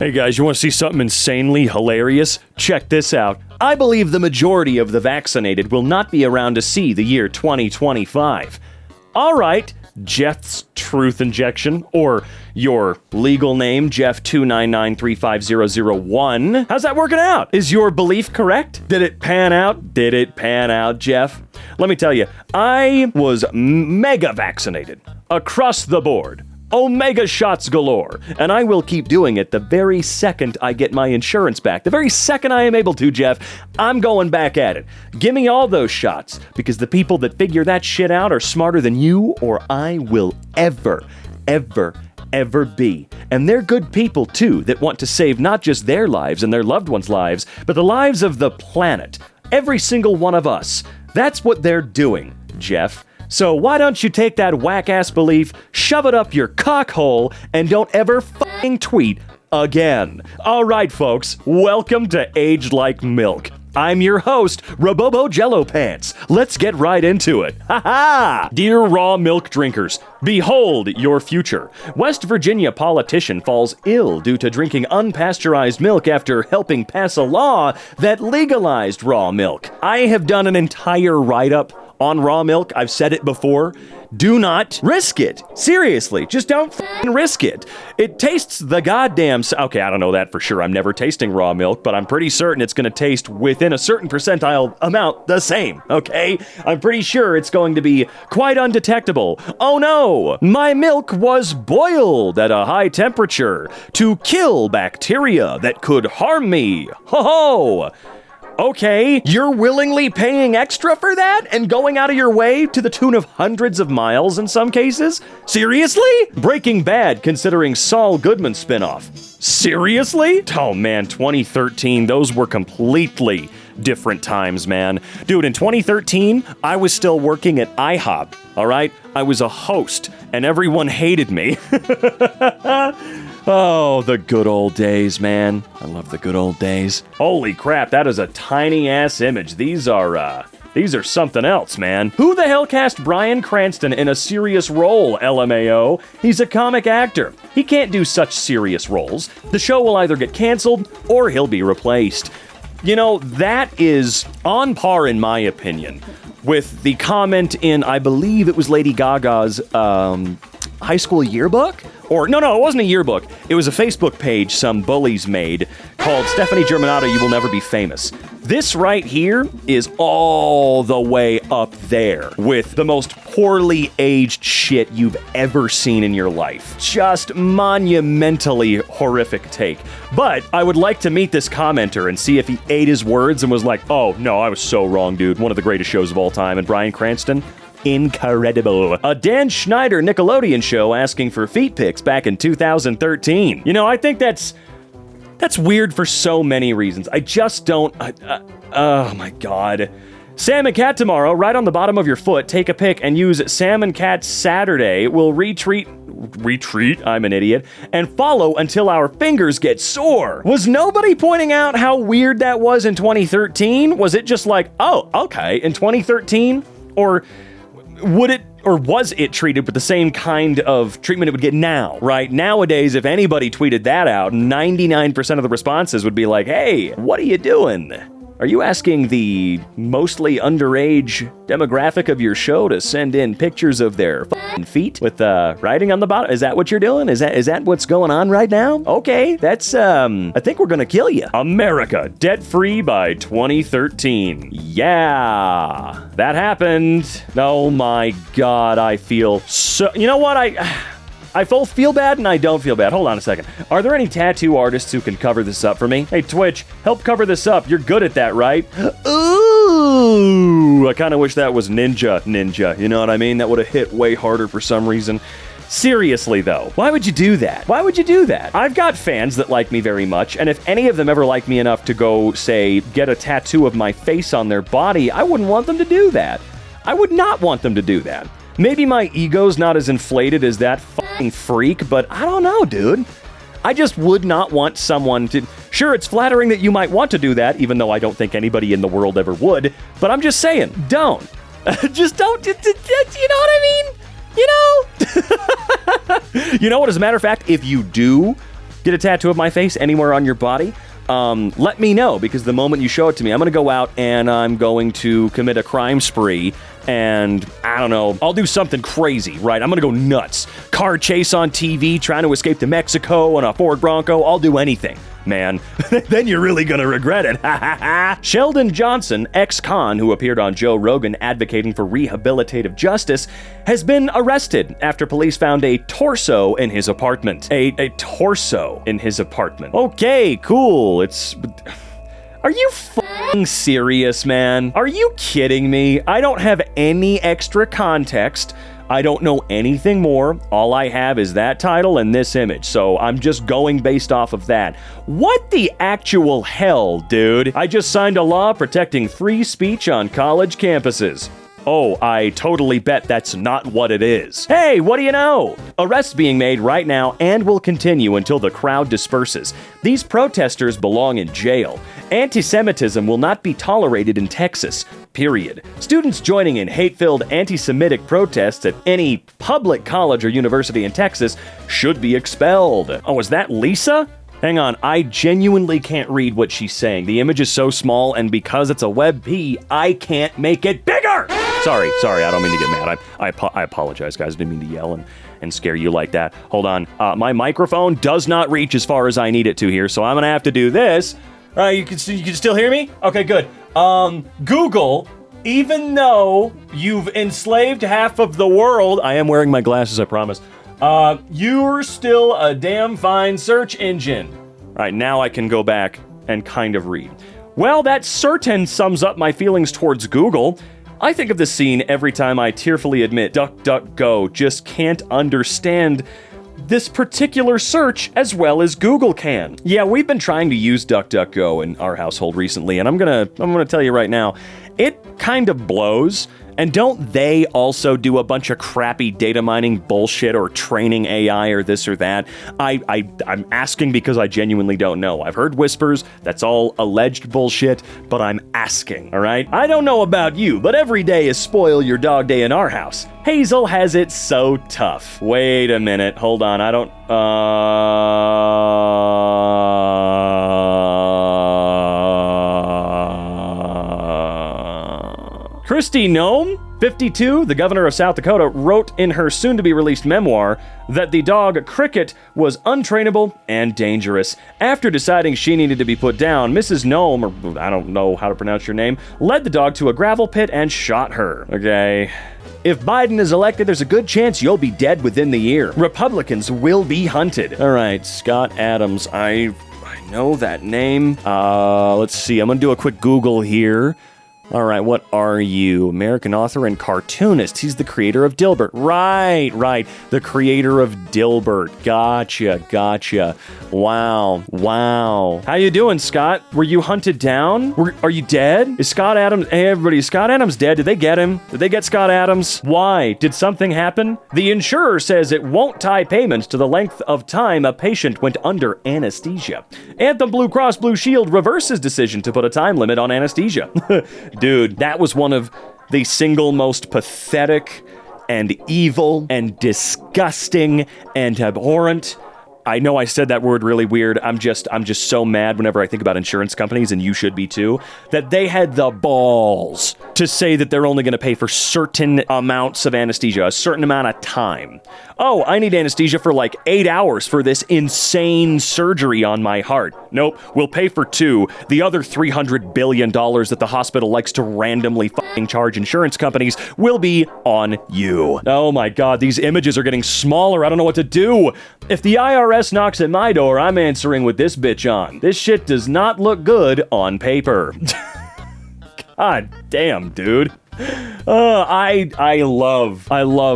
Hey guys, you want to see something insanely hilarious? Check this out. I believe the majority of the vaccinated will not be around to see the year 2025. Alright, Jeff's Truth Injection, or your legal name, Jeff 299350001. How's that working out? Is your belief correct? Did it pan out? Did it pan out, Jeff? Let me tell you, I was mega vaccinated. Across the board. Omega shots galore, and I will keep doing it the very second I get my insurance back. The very second I am able to, Jeff, I'm going back at it. Give me all those shots, because the people that figure that shit out are smarter than you or I will ever be. And they're good people, too, that want to save not just their lives and their loved ones' lives, but the lives of the planet. Every single one of us. That's what they're doing, Jeff. So why don't you take that whack-ass belief, shove it up your cockhole, and don't ever f***ing tweet again. Alright, folks, welcome to Aged Like Milk. I'm your host, Robobo Jello Pants. Let's get right into it. Ha ha! Dear raw milk drinkers, behold your future. West Virginia politician falls ill due to drinking unpasteurized milk after helping pass a law that legalized raw milk. I have done an entire write-up on raw milk. I've said it before. Do not risk it. Seriously, just don't f***ing risk it. It tastes the goddamn... Okay, I don't know that for sure. I'm never tasting raw milk, but I'm pretty certain it's going to taste within a certain percentile amount the same, okay? I'm pretty sure it's going to be quite undetectable. Oh no! My milk was boiled at a high temperature to kill bacteria that could harm me. Ho ho! Okay, you're willingly paying extra for that and going out of your way to the tune of hundreds of miles in some cases? Seriously? Breaking Bad considering Saul Goodman spinoff. Seriously? Oh man, 2013, those were completely different times, man. Dude, in 2013, I was still working at IHOP, alright? I was a host, and everyone hated me. Oh, the good old days, man. I love the good old days. Holy crap, that is a tiny-ass image. These are something else, man. Who the hell cast Bryan Cranston in a serious role, LMAO? He's a comic actor. He can't do such serious roles. The show will either get canceled, or he'll be replaced. You know, that is on par, in my opinion, with the comment in, I believe it was Lady Gaga's, high school yearbook? Or, no, it wasn't a yearbook. It was a Facebook page some bullies made called Stephanie Germanotta, You Will Never Be Famous. This right here is all the way up there with the most poorly aged shit you've ever seen in your life. Just monumentally horrific take. But I would like to meet this commenter and see if he ate his words and was like, oh, no, I was so wrong, dude. One of the greatest shows of all time. And Bryan Cranston? Incredible. A Dan Schneider Nickelodeon show asking for feet pics back in 2013. You know, I think that's weird for so many reasons. I just don't... oh my god. Sam and Cat tomorrow, right on the bottom of your foot, take a pic and use Sam and Cat Saturday. We'll retreat, I'm an idiot, and follow until our fingers get sore. Was nobody pointing out how weird that was in 2013? Was it just like, oh, okay, in 2013? Or was it treated with the same kind of treatment it would get now, right? Nowadays, if anybody tweeted that out, 99% of the responses would be like, hey, what are you doing? Are you asking the mostly underage demographic of your show to send in pictures of their f***ing feet with writing on the bottom? Is that what you're doing? Is that what's going on right now? Okay, that's, I think we're gonna kill you. America, debt-free by 2013. Yeah, that happened. Oh my god, I feel so... You know what, I both feel bad and I don't feel bad. Hold on a second. Are there any tattoo artists who can cover this up for me? Hey, Twitch, help cover this up. You're good at that, right? Ooh, I kind of wish that was Ninja. You know what I mean? That would have hit way harder for some reason. Seriously, though, why would you do that? Why would you do that? I've got fans that like me very much, and if any of them ever like me enough to go, say, get a tattoo of my face on their body, I wouldn't want them to do that. I would not want them to do that. Maybe my ego's not as inflated as that f***ing freak, but I don't know, dude. I just would not want someone to... Sure, it's flattering that you might want to do that, even though I don't think anybody in the world ever would, but I'm just saying, don't. Just don't. You know what I mean? You know? You know what, as a matter of fact, if you do get a tattoo of my face anywhere on your body, let me know, because the moment you show it to me, I'm going to go out and I'm going to commit a crime spree. And I don't know, I'll do something crazy, right? I'm gonna go nuts. Car chase on TV, trying to escape to Mexico on a Ford Bronco. I'll do anything, man. Then you're really gonna regret it. Sheldon Johnson, ex-con who appeared on Joe Rogan advocating for rehabilitative justice, has been arrested after police found a torso in his apartment. A torso in his apartment. Okay, cool. Are you f***ing serious, man? Are you kidding me? I don't have any extra context. I don't know anything more. All I have is that title and this image, so I'm just going based off of that. What the actual hell, dude? I just signed a law protecting free speech on college campuses. Oh, I totally bet that's not what it is. Hey, what do you know? Arrests being made right now and will continue until the crowd disperses. These protesters belong in jail. Anti-Semitism will not be tolerated in Texas, period. Students joining in hate-filled anti-Semitic protests at any public college or university in Texas should be expelled. Oh, is that Lisa? Hang on, I genuinely can't read what she's saying. The image is so small, and because it's a WebP, I can't make it bigger! Sorry, I don't mean to get mad. I apologize, guys. I didn't mean to yell and scare you like that. Hold on. My microphone does not reach as far as I need it to here, so I'm gonna have to do this. You can still hear me? Okay, good. Google, even though you've enslaved half of the world, I am wearing my glasses, I promise. You're still a damn fine search engine. All right, now I can go back and kind of read. Well, that certain sums up my feelings towards Google. I think of this scene every time I tearfully admit DuckDuckGo just can't understand this particular search as well as Google can. Yeah, we've been trying to use DuckDuckGo in our household recently, and I'm gonna tell you right now, it kind of blows. And don't they also do a bunch of crappy data mining bullshit or training AI or this or that? I'm asking because I genuinely don't know. I've heard whispers, that's all alleged bullshit, but I'm asking, all right? I don't know about you, but every day is spoil your dog day in our house. Hazel has it so tough. Wait a minute, hold on, I don't... Kristi Noem, 52, the governor of South Dakota, wrote in her soon-to-be-released memoir that the dog Cricket was untrainable and dangerous. After deciding she needed to be put down, Mrs. Noem, or I don't know how to pronounce your name, led the dog to a gravel pit and shot her. Okay. If Biden is elected, there's a good chance you'll be dead within the year. Republicans will be hunted. All right, Scott Adams, I know that name. Let's see, I'm gonna do a quick Google here. All right, what are you? American author and cartoonist. He's the creator of Dilbert. Right. The creator of Dilbert. Gotcha. Wow. How you doing, Scott? Were you hunted down? Are you dead? Is Scott Adams... Hey, everybody, is Scott Adams dead? Did they get him? Did they get Scott Adams? Why? Did something happen? The insurer says it won't tie payments to the length of time a patient went under anesthesia. Anthem Blue Cross Blue Shield reverses decision to put a time limit on anesthesia. Dude, that was one of the single most pathetic and evil and disgusting and abhorrent. I know I said that word really weird. I'm just so mad whenever I think about insurance companies, and you should be too, that they had the balls to say that they're only going to pay for certain amounts of anesthesia, a certain amount of time. Oh, I need anesthesia for like 8 hours for this insane surgery on my heart. Nope, we'll pay for 2. The other $300 billion that the hospital likes to randomly fucking charge insurance companies will be on you. Oh my God, these images are getting smaller. I don't know what to do. If the IRS knocks at my door, I'm answering with this bitch on. This shit does not look good on paper. God damn, dude. I love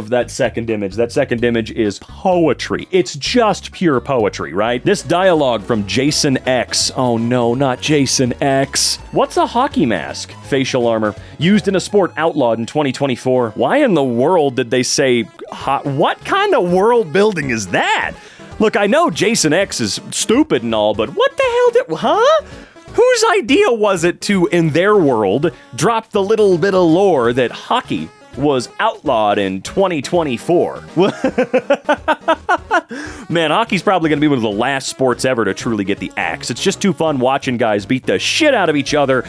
that second image. That second image is poetry. It's just pure poetry, right? This dialogue from Jason X. Oh no, not Jason X. What's a hockey mask? Facial armor. Used in a sport outlawed in 2024. Why in the world did they say what kind of world building is that? Look, I know Jason X is stupid and all, but what the hell Whose idea was it to, in their world, drop the little bit of lore that hockey was outlawed in 2024. Man, hockey's probably going to be one of the last sports ever to truly get the axe. It's just too fun watching guys beat the shit out of each other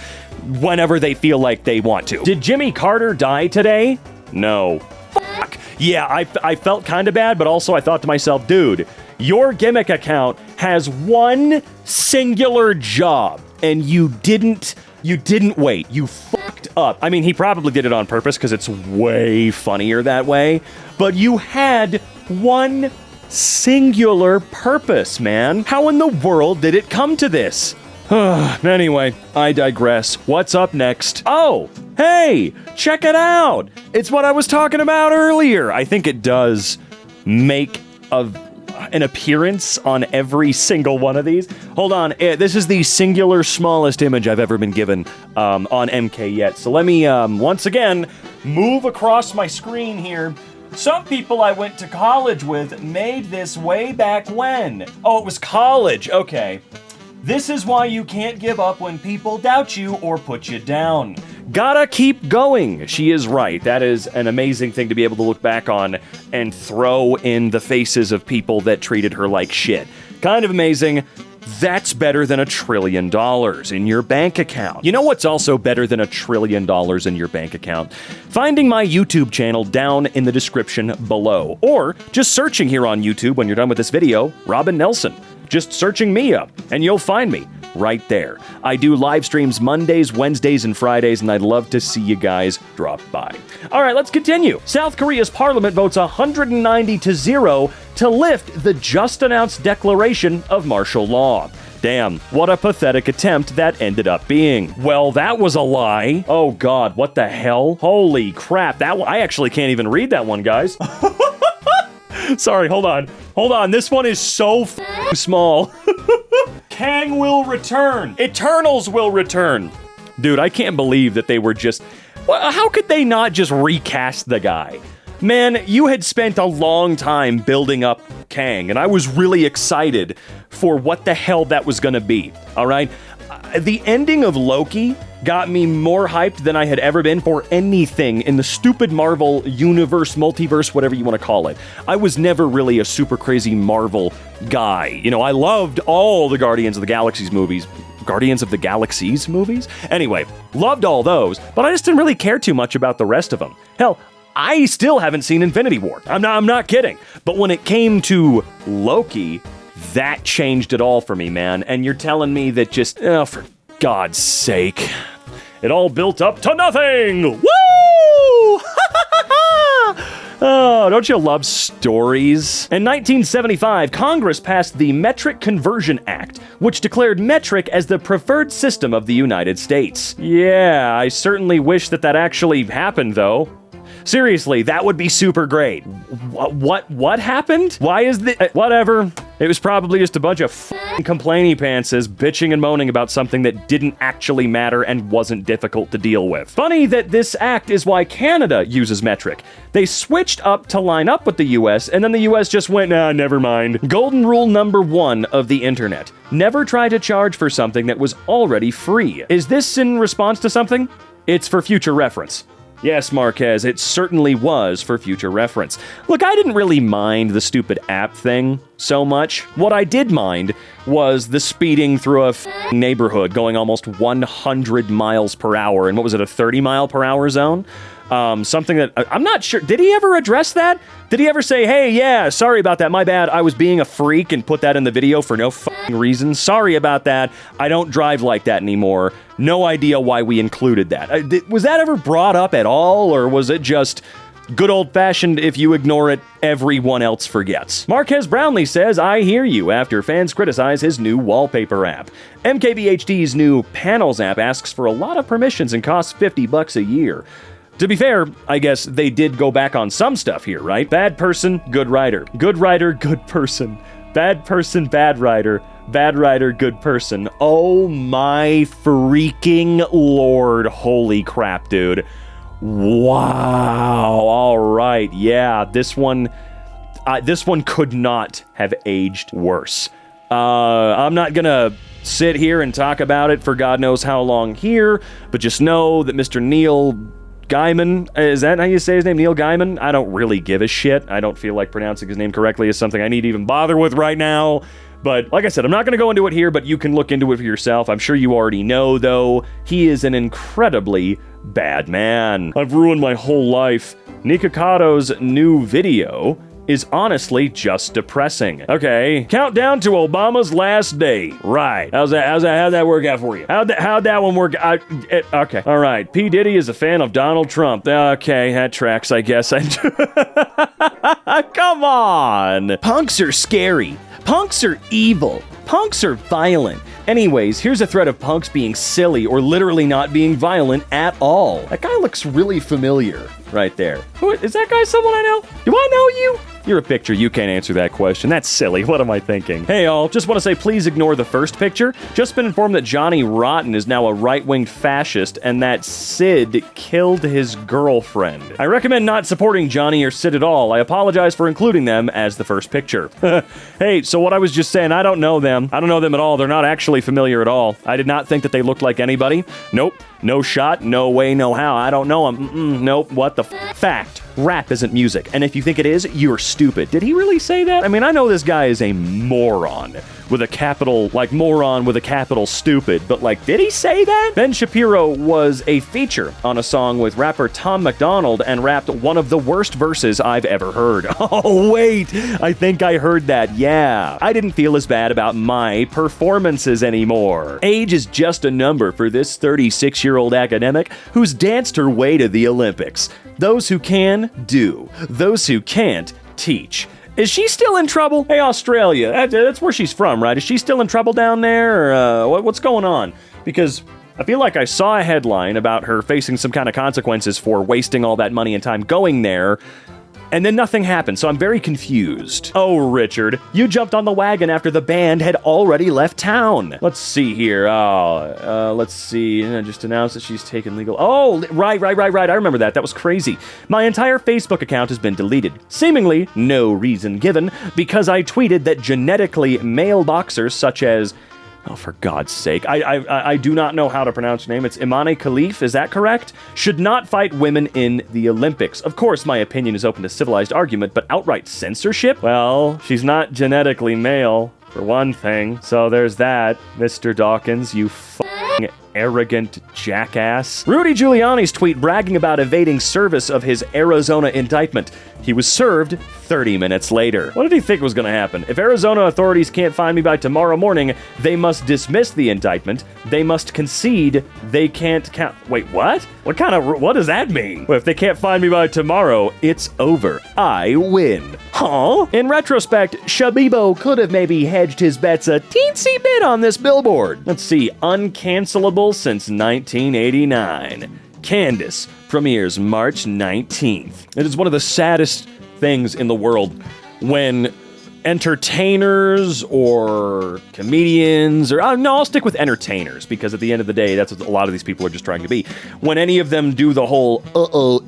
whenever they feel like they want to. Did Jimmy Carter die today? No. Fuck. Yeah, I felt kind of bad, but also I thought to myself, dude, your gimmick account has one singular job, and you didn't wait. You fucked up. I mean, he probably did it on purpose because it's way funnier that way, but you had one singular purpose, man. How in the world did it come to this? Anyway, I digress. What's up next? Oh, hey, check it out. It's what I was talking about earlier. I think it does make an appearance on every single one of these. Hold on, this is the singular smallest image I've ever been given on EmKay yet. So let me, once again, move across my screen here. Some people I went to college with made this way back when. Oh, it was college, okay. This is why you can't give up when people doubt you or put you down. Gotta keep going. She is right. That is an amazing thing to be able to look back on and throw in the faces of people that treated her like shit. Kind of amazing. That's better than $1 trillion in your bank account. You know what's also better than $1 trillion in your bank account? Finding my YouTube channel down in the description below. Or just searching here on YouTube when you're done with this video, Robin Nelson. Just searching me up, and you'll find me right there. I do live streams Mondays, Wednesdays, and Fridays, and I'd love to see you guys drop by. All right, let's continue. South Korea's parliament votes 190-0 to lift the just-announced declaration of martial law. Damn, what a pathetic attempt that ended up being. Well, that was a lie. Oh God, what the hell? Holy crap, that one, I actually can't even read that one, guys. Sorry, hold on, this one is so small. Kang will return. Eternals will return. Dude, I can't believe that they were just... How could they not just recast the guy? Man, you had spent a long time building up Kang, and I was really excited for what the hell that was gonna be, all right? The ending of Loki got me more hyped than I had ever been for anything in the stupid Marvel universe, multiverse, whatever you want to call it. I was never really a super crazy Marvel guy. You know, I loved all the Guardians of the Galaxies movies. Guardians of the Galaxies movies? Anyway, loved all those, but I just didn't really care too much about the rest of them. Hell, I still haven't seen Infinity War. I'm not kidding. But when it came to Loki, that changed it all for me, man. And you're telling me that just, for God's sake, it all built up to nothing! Woo! Oh, don't you love stories? In 1975, Congress passed the Metric Conversion Act, which declared metric as the preferred system of the United States. Yeah, I certainly wish that actually happened, though. Seriously, that would be super great. What happened? Why is the... whatever. It was probably just a bunch of complainy pantses bitching and moaning about something that didn't actually matter and wasn't difficult to deal with. Funny that this act is why Canada uses metric. They switched up to line up with the US, and then the US just went, nah, never mind. Golden rule number 1 of the internet. Never try to charge for something that was already free. Is this in response to something? It's for future reference. Yes, Marquez, it certainly was for future reference. Look, I didn't really mind the stupid app thing so much. What I did mind was the speeding through a neighborhood going almost 100 miles per hour. And what was it, a 30 mile per hour zone? Something that, I'm not sure, did he ever address that? Did he ever say, hey, yeah, sorry about that, my bad, I was being a freak and put that in the video for no reason? Sorry about that, I don't drive like that anymore. No idea why we included that. Was that ever brought up at all, or was it just good old-fashioned, if you ignore it, everyone else forgets? Marquez Brownlee says, I hear you, after fans criticize his new wallpaper app. MKBHD's new Panels app asks for a lot of permissions and costs $50 a year. To be fair, I guess they did go back on some stuff here, right? Bad person, good writer. Good writer, good person. Bad person, bad writer. Bad writer, good person. Oh my freaking lord. Holy crap, dude. Wow. All right. Yeah, this one could not have aged worse. I'm not gonna sit here and talk about it for God knows how long here, but just know that Mr. Neil Gaiman, is that how you say his name? Neil Gaiman? I don't really give a shit. I don't feel like pronouncing his name correctly is something I need to even bother with right now. But like I said, I'm not going to go into it here, but you can look into it for yourself. I'm sure you already know, though. He is an incredibly bad man. I've ruined my whole life. Nikocato's new video is honestly just depressing. Okay, countdown to Obama's last day. Right. How'd that work out for you? How'd that one work? Okay. All right. P. Diddy is a fan of Donald Trump. Okay, that tracks, I guess. Come on. Punks are scary. Punks are evil. Punks are violent. Anyways, here's a thread of punks being silly or literally not being violent at all. That guy looks really familiar right there. Who is that guy? Someone I know? Do I know you? You're a picture. You can't answer that question. That's silly. What am I thinking? Hey, all. Just want to say please ignore the first picture. Just been informed that Johnny Rotten is now a right-wing fascist and that Sid killed his girlfriend. I recommend not supporting Johnny or Sid at all. I apologize for including them as the first picture. Hey, so what I was just saying, I don't know them. I don't know them at all. They're not actually familiar at all. I did not think that they looked like anybody. Nope. No shot, no way, no how. I don't know him. Nope. What the fact? Rap isn't music, and if you think it is, you're stupid. Did he really say that? I mean, I know this guy is a moron with a capital, like moron with a capital stupid, but like, did he say that? Ben Shapiro was a feature on a song with rapper Tom MacDonald and rapped one of the worst verses I've ever heard. Oh, wait, I think I heard that, yeah. I didn't feel as bad about my performances anymore. Age is just a number for this 36-year-old academic who's danced her way to the Olympics. Those who can, do. Those who can't, teach. Is she still in trouble? Hey, Australia, that's where she's from, right? Is she still in trouble down there, or what's going on? Because I feel like I saw a headline about her facing some kind of consequences for wasting all that money and time going there, and then nothing happened, so I'm very confused. Oh, Richard, you jumped on the wagon after the band had already left town. Let's see here. Let's see. Just announced that she's taken legal... Oh, right. I remember that. That was crazy. My entire Facebook account has been deleted. Seemingly no reason given, because I tweeted that genetically male boxers such as... Oh, for God's sake. I do not know how to pronounce your name. It's Imane Khalif, is that correct? Should not fight women in the Olympics. Of course, my opinion is open to civilized argument, but outright censorship? Well, she's not genetically male, for one thing. So there's that, Mr. Dawkins, you f***ing arrogant jackass. Rudy Giuliani's tweet bragging about evading service of his Arizona indictment. He was served 30 minutes later. What did he think was going to happen? If Arizona authorities can't find me by tomorrow morning, they must dismiss the indictment. They must concede they can't count. Wait, what? What does that mean? Well, if they can't find me by tomorrow, it's over. I win. Huh? In retrospect, Shabibo could have maybe hedged his bets a teensy bit on this billboard. Let's see, uncancelable since 1989. Candace premieres March 19th. It is one of the saddest things in the world when entertainers or comedians, or no, I'll stick with entertainers, because at the end of the day, that's what a lot of these people are just trying to be. When any of them do the whole,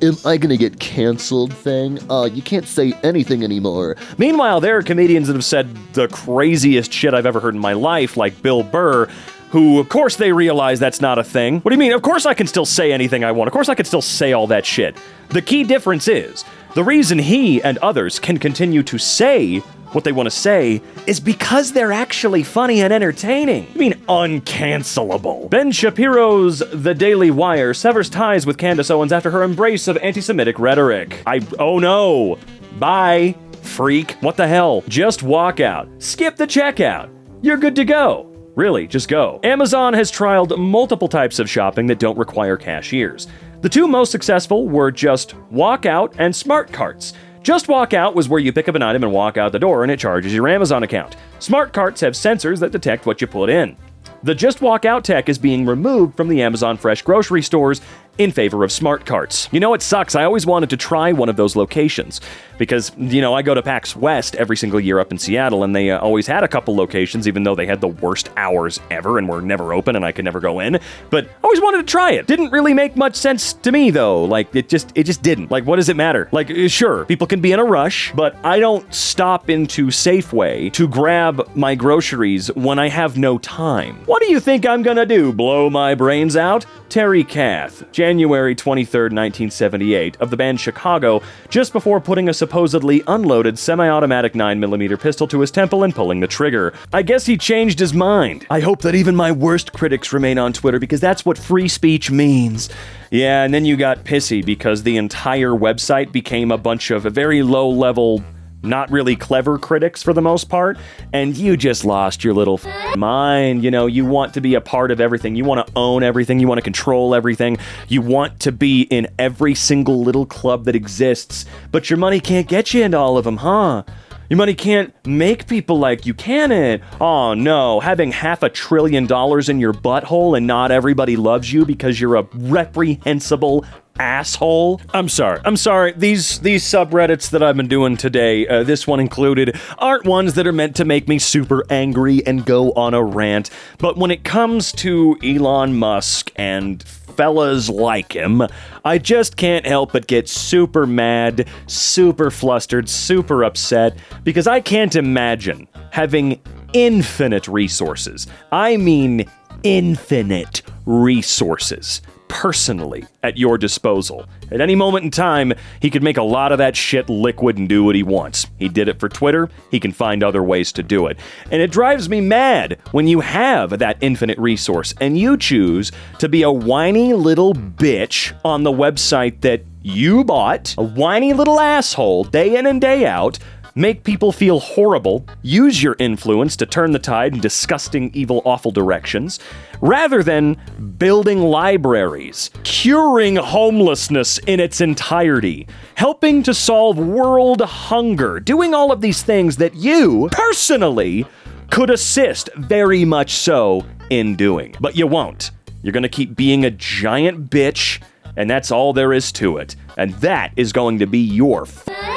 am I gonna get canceled thing? You can't say anything anymore. Meanwhile, there are comedians that have said the craziest shit I've ever heard in my life, like Bill Burr, who, of course, they realize that's not a thing. What do you mean? Of course I can still say anything I want. Of course I can still say all that shit. The key difference is, the reason he and others can continue to say what they want to say is because they're actually funny and entertaining. I mean, uncancelable. Ben Shapiro's The Daily Wire severs ties with Candace Owens after her embrace of anti-Semitic rhetoric. Oh no. Bye, freak. What the hell? Just walk out. Skip the checkout. You're good to go. Really, just go. Amazon has trialed multiple types of shopping that don't require cashiers. The two most successful were Just Walk Out and Smart Carts. Just Walk Out was where you pick up an item and walk out the door and it charges your Amazon account. Smart Carts have sensors that detect what you put in. The Just Walk Out tech is being removed from the Amazon Fresh grocery stores in favor of smart carts. You know, it sucks. I always wanted to try one of those locations because, you know, I go to PAX West every single year up in Seattle, and they always had a couple locations, even though they had the worst hours ever and were never open and I could never go in. But I always wanted to try it. Didn't really make much sense to me, though. Like, it just didn't. Like, what does it matter? Like, sure, people can be in a rush, but I don't stop into Safeway to grab my groceries when I have no time. What do you think I'm gonna do? Blow my brains out? Terry Kath, January 23rd, 1978, of the band Chicago, just before putting a supposedly unloaded semi-automatic 9mm pistol to his temple and pulling the trigger. I guess he changed his mind. I hope that even my worst critics remain on Twitter, because that's what free speech means. Yeah, and then you got pissy because the entire website became a bunch of very low-level, not really clever critics for the most part, and you just lost your little mind. You know, you want to be a part of everything. You want to own everything. You want to control everything. You want to be in every single little club that exists, but your money can't get you into all of them, huh? Your money can't make people like you, can it? Oh no, having $500 billion in your butthole and not everybody loves you because you're a reprehensible asshole. I'm sorry. These subreddits that I've been doing today, this one included, aren't ones that are meant to make me super angry and go on a rant. But when it comes to Elon Musk and fellas like him, I just can't help but get super mad, super flustered, super upset, because I can't imagine having infinite resources. I mean infinite resources. Personally at your disposal. At any moment in time, he could make a lot of that shit liquid and do what he wants. He did it for Twitter, he can find other ways to do it. And it drives me mad when you have that infinite resource and you choose to be a whiny little bitch on the website that you bought, a whiny little asshole day in and day out, make people feel horrible, use your influence to turn the tide in disgusting, evil, awful directions, rather than building libraries, curing homelessness in its entirety, helping to solve world hunger, doing all of these things that you, personally, could assist very much so in doing. But you won't. You're gonna keep being a giant bitch, and that's all there is to it. And that is going to be your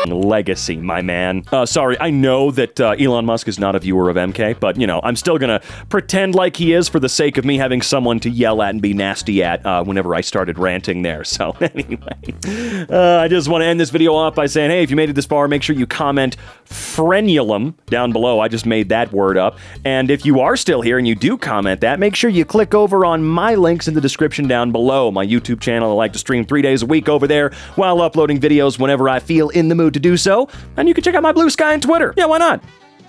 legacy, my man. Sorry, I know that Elon Musk is not a viewer of EmKay, but, you know, I'm still gonna pretend like he is for the sake of me having someone to yell at and be nasty at whenever I started ranting there. So, anyway, I just want to end this video off by saying, hey, if you made it this far, make sure you comment frenulum down below. I just made that word up. And if you are still here and you do comment that, make sure you click over on my links in the description down below. My YouTube channel, I like to stream 3 days a week over there while uploading videos whenever I feel in the mood to do so. And you can check out my Blue Sky and Twitter. Yeah, why not?